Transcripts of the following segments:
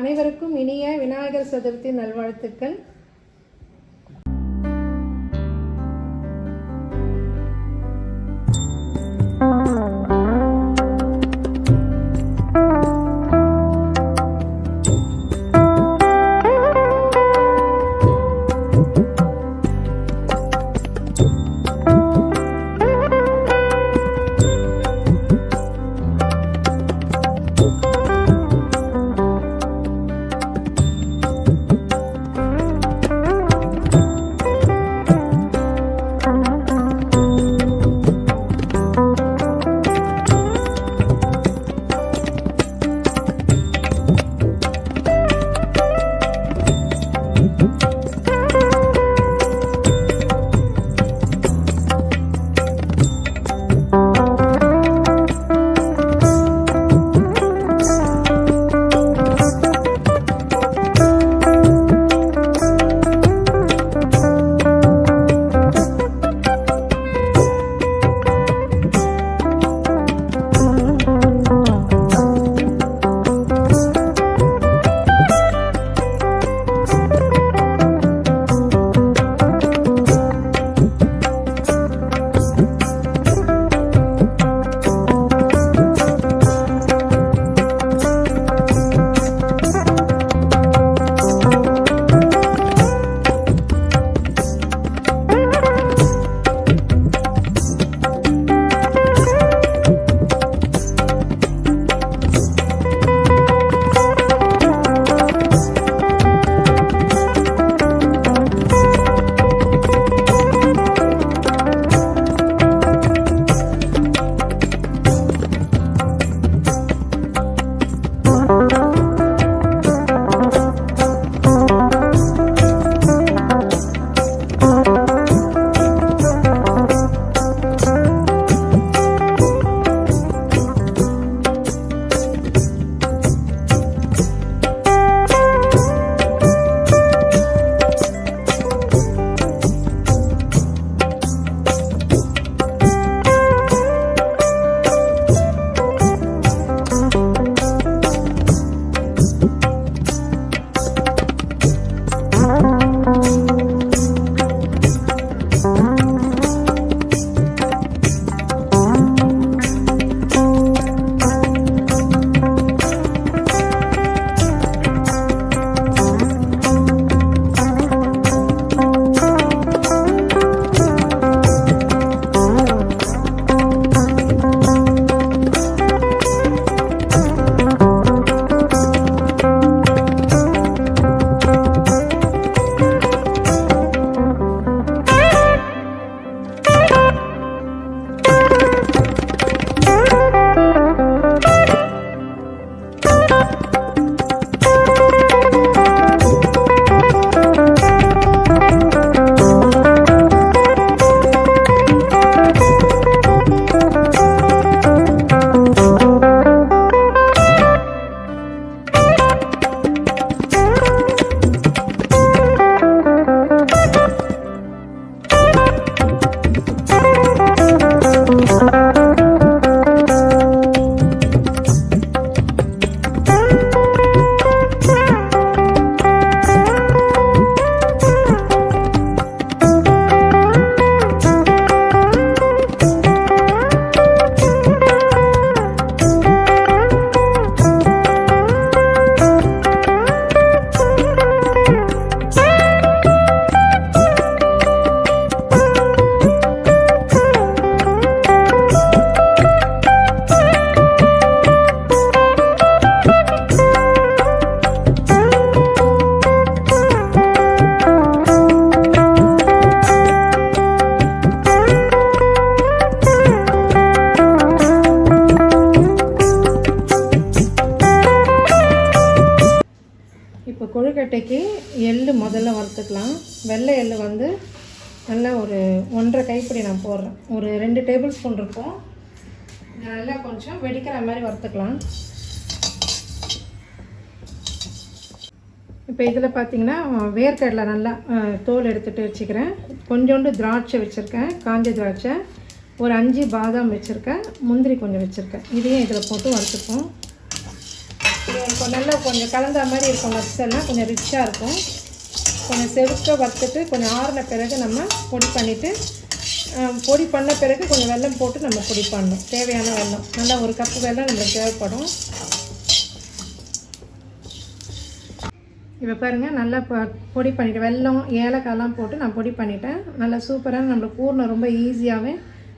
அனைவருக்கும் இனிய விநாயகர் சதுர்த்தி நல்வாழ்த்துக்கள். கொழுக்கட்டைக்கு எள்ளு முதல்ல வறுத்துக்கலாம். வெள்ளை எள்ளு வந்து நல்லா ஒரு 1.5 கைப்பிடி நான் போடுறேன். ஒரு 2 டேபிள் ஸ்பூன் இருக்கும். நல்லா கொஞ்சம் வெடிக்கிற மாதிரி வறுத்துக்கலாம். இப்போ இதில் பார்த்திங்கன்னா வேர்க்கடலை நல்லா தோல் எடுத்துகிட்டு வச்சுக்கிறேன். கொஞ்சோண்டு திராட்சை வச்சுருக்கேன், காஞ்ச திராட்சை. ஒரு 5 பாதாம் வச்சுருக்கேன், முந்திரி கொஞ்சம் வச்சுருக்கேன். இதையும் இதில் போட்டு வறுத்துப்போம். நல்லா கொஞ்சம் கலந்த மாதிரி இருக்கும். நட்ஸ் எல்லாம் கொஞ்சம் ரிச்சாக இருக்கும். கொஞ்சம் செடுக்க வறுத்துட்டு கொஞ்சம் ஆறின பிறகு நம்ம பொடி பண்ணிவிட்டு, பொடி பண்ண பிறகு கொஞ்சம் வெல்லம் போட்டு நம்ம பொடி பண்ணணும். தேவையான வெல்லம் நல்லா 1 கப்பு வெல்லம் நம்மளுக்கு தேவைப்படும். இப்போ பாருங்கள், நல்லா பொடி பண்ணிவிட்டு வெல்லம் ஏலக்காயெல்லாம் போட்டு நான் பொடி பண்ணிட்டேன். நல்லா சூப்பராக நம்மளுக்கு பூர்ணம் ரொம்ப ஈஸியாகவே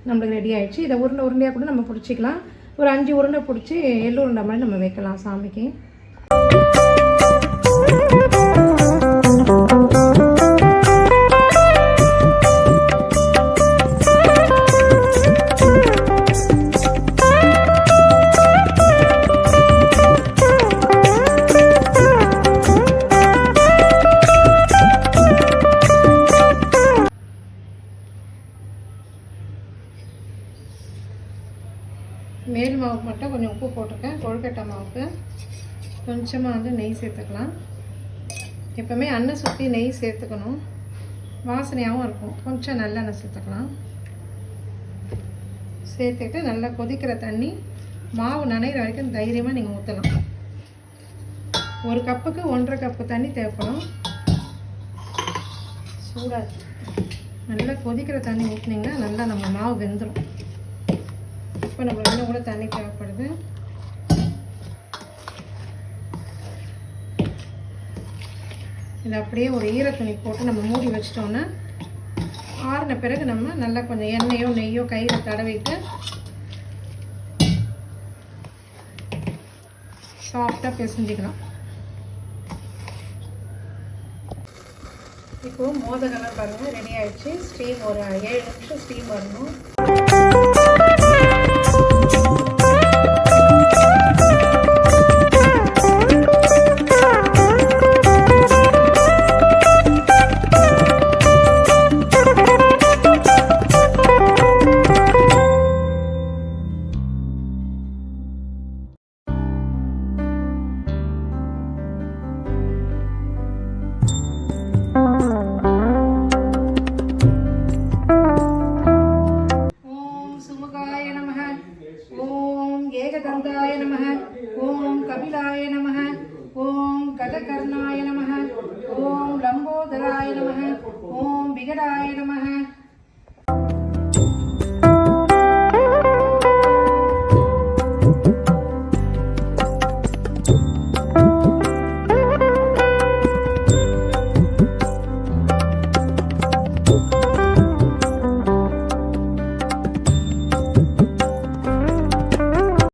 நம்மளுக்கு ரெடி ஆகிடுச்சு. இதை உருண்டையாக கூட நம்ம பிடிச்சிக்கலாம். ஒரு 5 உருண்டை பிடிச்சி எள்ளு உருண்டை மாதிரி நம்ம வைக்கலாம் சாமிக்கு. மேல் மாவுக்கு மட்டும் கொஞ்சம் உப்பு போட்டிருக்கேன். கொழுக்கட்டை மாவுக்கு கொஞ்சமாக வந்து நெய் சேர்த்துக்கலாம். எப்போவுமே எண்ணெய் சுற்றி நெய் சேர்த்துக்கணும், வாசனையாகவும் இருக்கும். கொஞ்சம் நல்லெண்ணெய் சேர்த்துக்கலாம். சேர்த்துக்கிட்டு நல்லா கொதிக்கிற தண்ணி மாவு நனைகிற வரைக்கும் தைரியமாக நீங்கள் ஊற்றலாம். 1 கப்புக்கு 1.5 கப்பு தண்ணி தேவைப்படும். சூடாக நல்லா கொதிக்கிற தண்ணி ஊற்றினீங்கன்னா நல்லா நம்ம மாவு வெந்துடும். இப்போ நம்மளுக்கு இன்னும் கூட தண்ணி தேவைப்படுது. இதை அப்படியே ஒரு ஈரத்துணி போட்டு நம்ம மூடி வச்சிட்டோன்னா ஆறின பிறகு நம்ம நல்லா கொஞ்சம் எண்ணெயோ நெய்யோ கையில் தடவிட்டு சாஃப்டாக பிசைஞ்சிக்கலாம். இப்போது மோதகம்லாம் பாருங்கள் ரெடி ஆகிடுச்சு. ஸ்டீம் ஒரு 7 நிமிஷம் ஸ்டீம் வரணும். ஏகதந்தாய நமः. ஓம் கபிலாய நமः. ஓம் கஜகர்ணாய